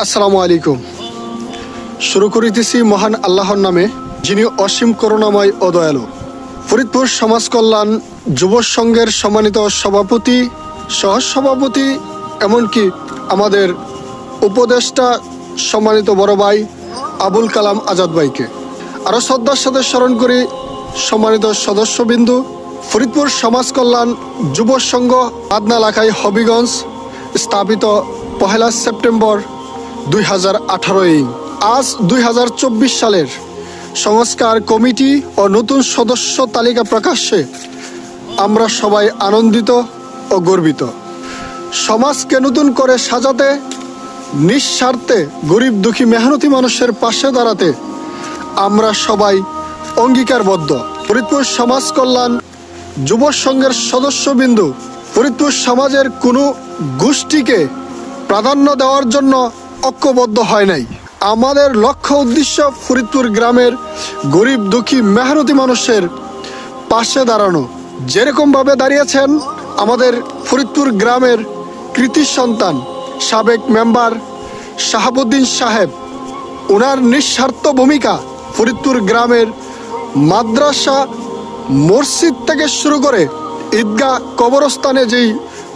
আসসালামু আলাইকুম। শুরু করিতেছি মহান আল্লাহর নামে, যিনি অসীম করুণাময় ও দয়ালু। ফরিদপুর সমাজ কল্যাণ যুব সংঘের সম্মানিত সভাপতি, সহসভাপতি, এমনকি আমাদের উপদেষ্টা সম্মানিত বড় ভাই আবুল কালাম আজাদ ভাইকে আরও শ্রদ্ধার সাথে স্মরণ করি। সম্মানিত সদস্যবিন্দু, ফরিদপুর সমাজ কল্যাণ যুব সংঘ আদনা এলাকায় হবিগঞ্জ স্থাপিত 1 সেপ্টেম্বর 2018 আজ 2024 সালের সংস্কার কমিটি ও নতুন সদস্য তালিকা প্রকাশ্যে আমরা সবাই আনন্দিত ও গর্বিত। সমাজকে নতুন করে সাজাতে, নিঃস্বার্থে গরিব দুঃখী মেহনতি মানুষের পাশে দাঁড়াতে আমরা সবাই অঙ্গীকারবদ্ধ। ফরিদপুর সমাজ কল্যাণ যুব সংঘের সদস্যবিন্দু ফরিদপুর সমাজের কোনো গোষ্ঠীকে প্রাধান্য দেওয়ার জন্য ঐক্যবদ্ধ হয় নাই। আমাদের লক্ষ্য উদ্দেশ্য ফরিদপুর গ্রামের গরিব দুঃখী মেহনতি মানুষের পাশে দাঁড়ানো। যেরকমভাবে দাঁড়িয়েছেন আমাদের ফরিদপুর গ্রামের কৃতি সন্তান সাবেক মেম্বার শাহাবুদ্দিন সাহেব, ওনার নিঃস্বার্থ ভূমিকা ফরিদপুর গ্রামের মাদ্রাসা, মসজিদ থেকে শুরু করে ঈদগাহ, কবরস্থানে যেই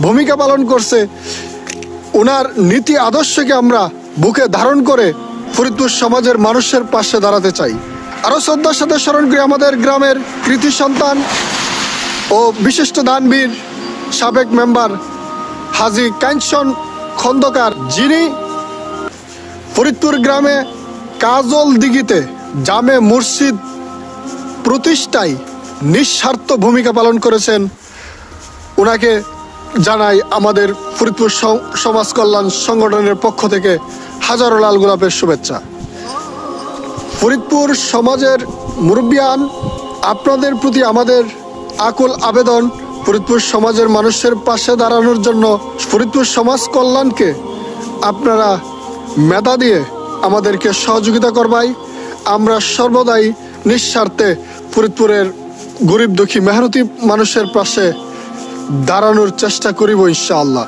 ভূমিকা পালন করছে, ওনার নীতি আদর্শকে আমরা বুকে ধারণ করে ফরিদপুর সমাজের মানুষের পাশে দাঁড়াতে চাই। আরও শ্রদ্ধার সাথে স্মরণ করি আমাদের গ্রামের কৃতি সন্তান ও বিশিষ্ট দানবীর সাবেক মেম্বার হাজী কাঞ্চন খন্দকার, যিনি ফরিদপুর গ্রামে কাজল দিঘিতে জামে মসজিদ প্রতিষ্ঠায় নিঃস্বার্থ ভূমিকা পালন করেছেন। ওনাকে জানাই আমাদের ফরিদপুর সমাজ কল্যাণ সংগঠনের পক্ষ থেকে হাজারো লাল গোলাপের শুভেচ্ছা। ফরিদপুর সমাজের মুরব্বিয়ান, আপনাদের প্রতি আমাদের আকুল আবেদন, ফরিদপুর সমাজের মানুষের পাশে দাঁড়ানোর জন্য ফরিদপুর সমাজ কল্যাণকে আপনারা মেধা দিয়ে আমাদেরকে সহযোগিতা করবাই। আমরা সর্বদাই নিঃস্বার্থে ফরিদপুরের গরিব দুঃখী মেহনতি মানুষের পাশে দাঁড়ানোর চেষ্টা করিব ইনশাআল্লাহ।